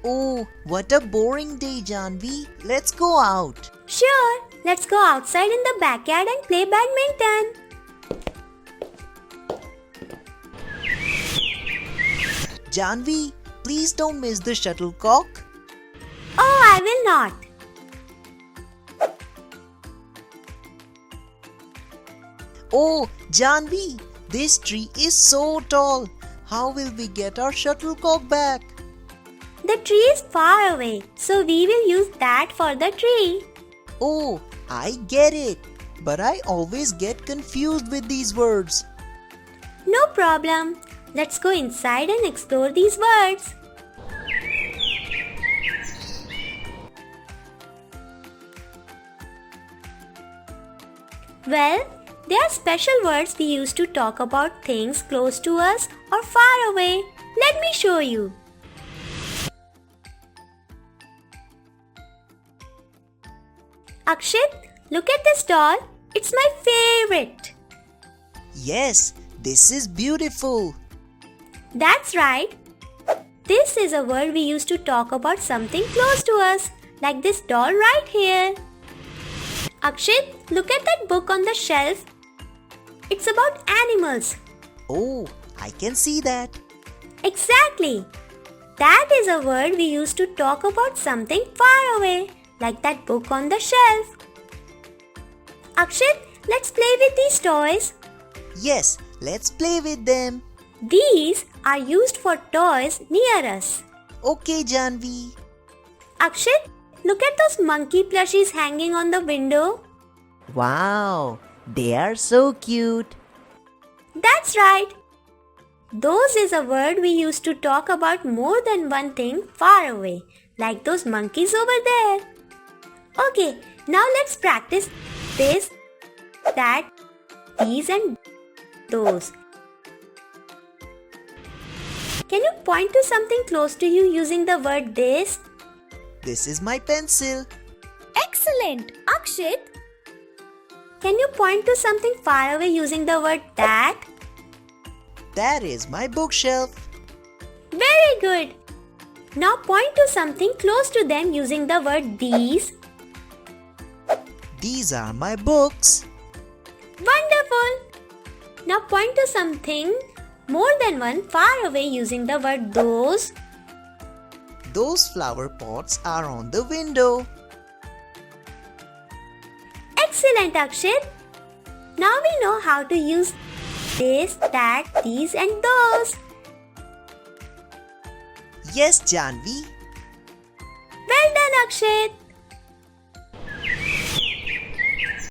Oh, what a boring day, Janvi. Let's go out. Sure, let's go outside in the backyard and play badminton. Janvi, please don't miss the shuttlecock. Oh, I will not. Oh, Janvi, this tree is so tall. How will we get our shuttlecock back? The tree is far away, so we will use that for the tree. Oh, I get it. But I always get confused with these words. No problem. Let's go inside and explore these words. Well, they are special words we use to talk about things close to us or far away. Let me show you. Akshit, look at this doll. It's my favorite. Yes, this is beautiful. That's right. This is a word we use to talk about something close to us, like this doll right here. Akshit, look at that book on the shelf. It's about animals. Oh, I can see that. Exactly. That is a word we use to talk about something far away, like that book on the shelf. Akshit, let's play with these toys. Yes, let's play with them. These are used for toys near us. Okay, Janvi. Akshit, look at those monkey plushies hanging on the window. Wow, they are so cute. That's right. Those is a word we use to talk about more than one thing far away, like those monkeys over there. Okay, now let's practice this, that, these and those. Can you point to something close to you using the word this? This is my pencil. Excellent! Akshit, can you point to something far away using the word that? That is my bookshelf. Very good! Now point to something close to them using the word these. These are my books. Wonderful! Now point to something more than one far away using the word those. Those flower pots are on the window. Excellent, Akshit! Now we know how to use this, that, these and those. Yes, Janvi. Well done, Akshit!